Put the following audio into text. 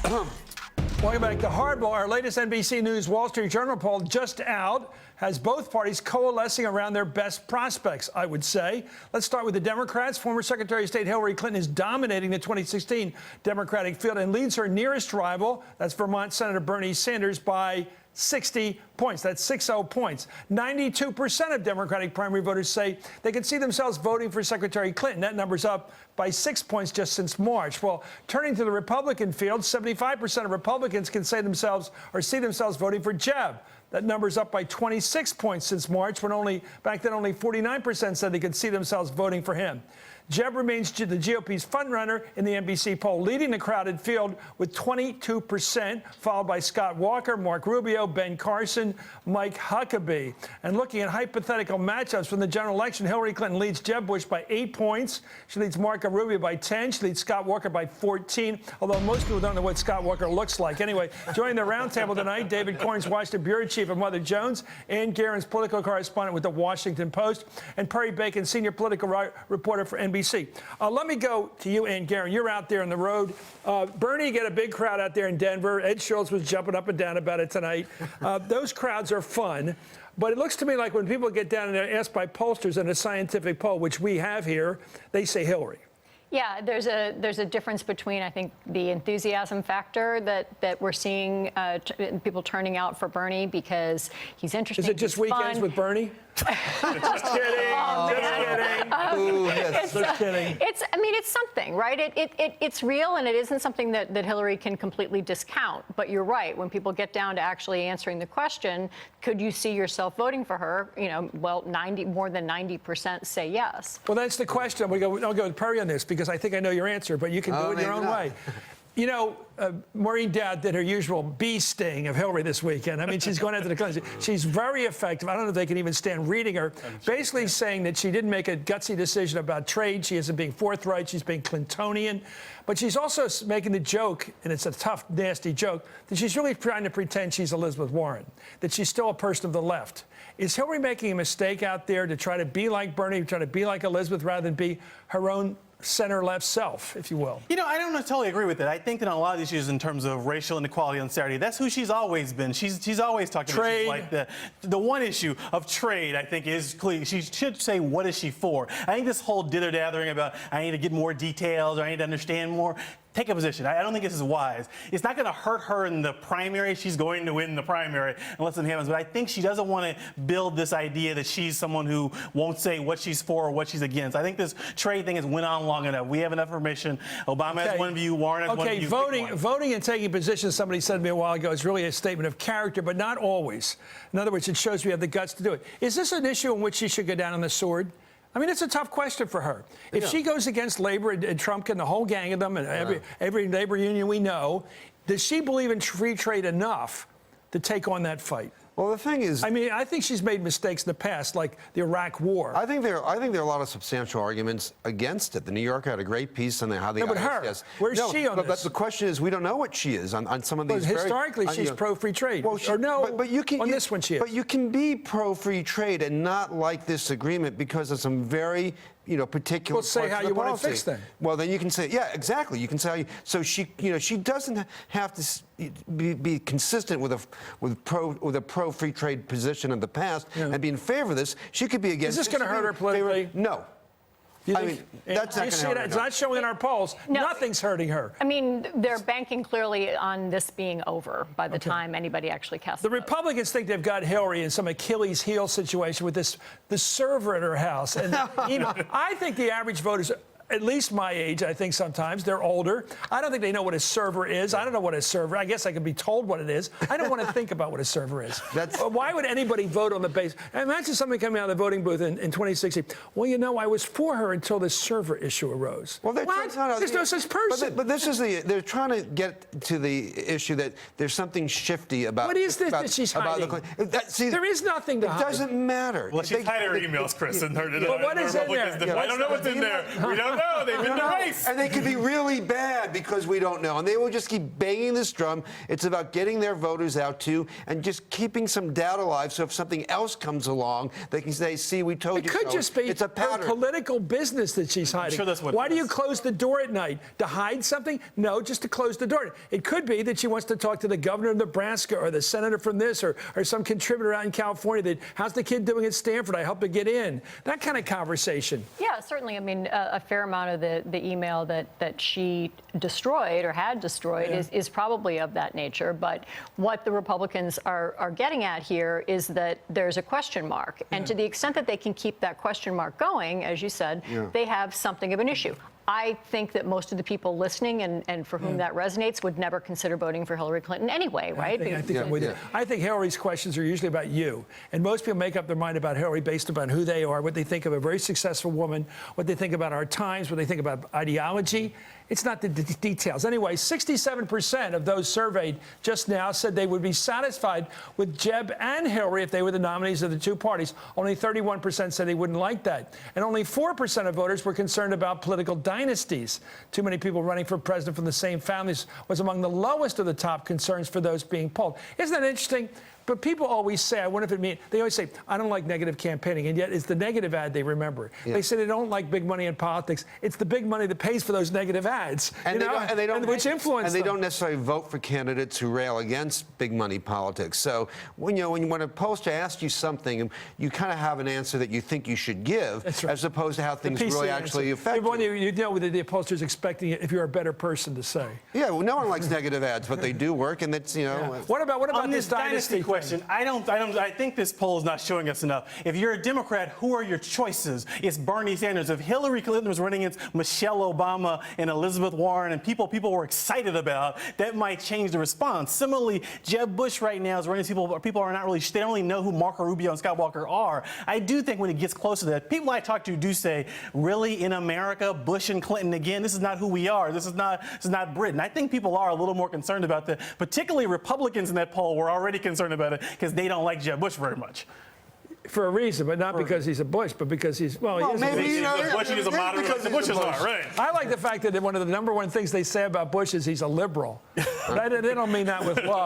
Welcome back to Hardball. Our latest NBC News Wall Street Journal poll just out has both parties coalescing around their best prospects, I would say. Let's start with the Democrats. Former Secretary of State Hillary Clinton is dominating the 2016 Democratic field and leads her nearest rival, that's Vermont Senator Bernie Sanders, by 60 points. That's 60 points. 92% of Democratic primary voters say they could see themselves voting for Secretary Clinton. That number's up by 6 points just since March. Well, turning to the Republican field, 75% of Republicans can say themselves or see themselves voting for Jeb. That number's up by 26 points since March, when back then only 49% said they could see themselves voting for him. Jeb remains the GOP's frontrunner in the NBC poll, leading the crowded field with 22%, followed by Scott Walker, Mark Rubio, Ben Carson, Mike Huckabee. And looking at hypothetical matchups from the general election, Hillary Clinton leads Jeb Bush by 8 points. She leads Marco Rubio by 10. She leads Scott Walker by 14, although most people don't know what Scott Walker looks like. Anyway, joining the roundtable tonight, David Corn's Washington Bureau Chief of Mother Jones, Ann Guerin's political correspondent with the Washington Post, and Perry Bacon, senior political reporter for NBC. Let me go to you, Ann Guerin. You're out there on the road. Bernie, you get a big crowd out there in Denver. Ed Schultz was jumping up and down about it tonight. Those crowds are fun. But it looks to me like when people get down and they're asked by pollsters in a scientific poll, which we have here, they say Hillary. Yeah, there's a difference between, I think, the enthusiasm factor that we're seeing people turning out for Bernie because he's interesting. Is it just weekends with Bernie? Just kidding. Just kidding. Just kidding. It's something, right? It's real, and it isn't something that Hillary can completely discount. But you're right. When people get down to actually answering the question, could you see yourself voting for her? Well, more than 90% say yes. Well, that's the question. I'll go with Perry on this because I think I know your answer, but you can do it your own way. Maureen Dowd did her usual bee sting of Hillary this weekend. I mean, she's going after the Clintons. She's very effective. I don't know if they can even stand reading her. Basically saying that she didn't make a gutsy decision about trade. She isn't being forthright. She's being Clintonian. But she's also making the joke, and it's a tough, nasty joke, that she's really trying to pretend she's Elizabeth Warren, that she's still a person of the left. Is Hillary making a mistake out there to try to be like Bernie, try to be like Elizabeth, rather than be her own center-left self, if you will? I don't totally agree with it. I think that on a lot of these issues in terms of racial inequality and Saturday, that's who she's always been. She's always talked about trade. Like the one issue of trade, I think, is clear. She should say, what is she for? I think this whole dither-dathering about, I need to get more details, or I need to understand more, take a position. I don't think this is wise. It's not going to hurt her in the primary. She's going to win the primary unless it happens. But I think she doesn't want to build this idea that she's someone who won't say what she's for or what she's against. I think this trade thing has went on long enough. We have enough information. Obama has one view. Warren has one view. Voting and taking positions, somebody said to me a while ago, is really a statement of character, but not always. In other words, it shows we have the guts to do it. Is this an issue in which she should go down on the sword? I mean, it's a tough question for her. If she goes against Labor and Trump and the whole gang of them and every labor union we know, does she believe in free trade enough to take on that fight? Well, the thing is, I mean, I think she's made mistakes in the past, like the Iraq War. I think there are a lot of substantial arguments against it. The New Yorker had a great piece on how the no, but her, where's she on this? But the question is, we don't know what she is on some of these. Historically, she's pro-free trade. Well, but you can, on this one she is. But you can be pro-free trade and not like this agreement because of some very particular. Well, say how you want to fix them. Well, then you can say, yeah, exactly. You can say so. She doesn't have to be consistent with a pro-free trade position in the past and be in favor of this. She could be against. Is this going to hurt her politically? No. I mean, that's not going to It's not showing in our polls. No, nothing's hurting her. I mean, they're banking clearly on this being over by the time anybody actually casts the Republicans think they've got Hillary in some Achilles heel situation with the server at her house. And I think the average voter's at least my age, I think sometimes. They're older. I don't think they know what a server is. I don't know what a server. I guess I could be told what it is. I don't want to think about what a server is. Why would anybody vote on the base? Imagine somebody coming out of the voting booth in 2016. Well, I was for her until this server issue arose. Well, there's no such person. But this is they're trying to get to the issue that there's something shifty about. What is this that she's hiding? There is nothing to hide. It doesn't matter. Well, she's hiding her emails, Chris, and her. But what is in there? I don't know what's in there. We don't don't know. They've been the race. And they could be really bad because we don't know. And they will just keep banging this drum. It's about getting their voters out too and just keeping some doubt alive so if something else comes along, they can say, see, we told you so. It could just be it's a her pattern. political business that she's hiding. sure that's what Why it do you is. close the door at night? To hide something? No, just to close the door. It could be that she wants to talk to the governor of Nebraska or the senator from this or some contributor out in California that, how's the kid doing at Stanford? I helped her get in. That kind of conversation. Yeah, certainly. I mean, a fair amount of the email that she destroyed or had destroyed is probably of that nature. But what the Republicans are getting at here is that there's a question mark. And to the extent that they can keep that question mark going, as you said, they have something of an issue. I think that most of the people listening and for whom that resonates would never consider voting for Hillary Clinton anyway, right? I think I'm with you. I think Hillary's questions are usually about you. And most people make up their mind about Hillary based upon who they are, what they think of a very successful woman, what they think about our times, what they think about ideology. It's not the details. Anyway, 67% of those surveyed just now said they would be satisfied with Jeb and Hillary if they were the nominees of the two parties. Only 31% said they wouldn't like that. And only 4% of voters were concerned about political dynasties. Too many people running for president from the same families was among the lowest of the top concerns for those being polled. Isn't that interesting? But people always say, I wonder if it means, they always say, I don't like negative campaigning, and yet it's the negative ad they remember. They say they don't like big money in politics. It's the big money that pays for those negative ads, which influence And they them. don't necessarily vote for candidates who rail against big money politics. So when a pollster asks you something, you kind of have an answer that you think you should give, as opposed to how things really actually affect you. You know that the pollster's expecting it if you're a better person to say. Yeah, well, no one likes negative ads, but they do work, and it's, What about On this this dynasty question, I think this poll is not showing us enough. If you're a Democrat, who are your choices? It's Bernie Sanders. If Hillary Clinton was running against Michelle Obama and Elizabeth Warren and people were excited about, that might change the response. Similarly, Jeb Bush right now is running people are not really, they don't really know who Marco Rubio and Scott Walker are. I do think when it gets close to that, people I talk to do say, really, in America, Bush and Clinton again, this is not who we are. This is not Britain. I think people are a little more concerned about that. Particularly Republicans in that poll were already concerned about it because they don't like Jeb Bush very much. For a reason, but not because he's a Bush, but because he's, he is maybe, a Bush. Bush is a moderate. because The he's Bush a is not, Bush. right? I like the fact that one of the #1 things they say about Bush is he's a liberal. They don't mean that with love.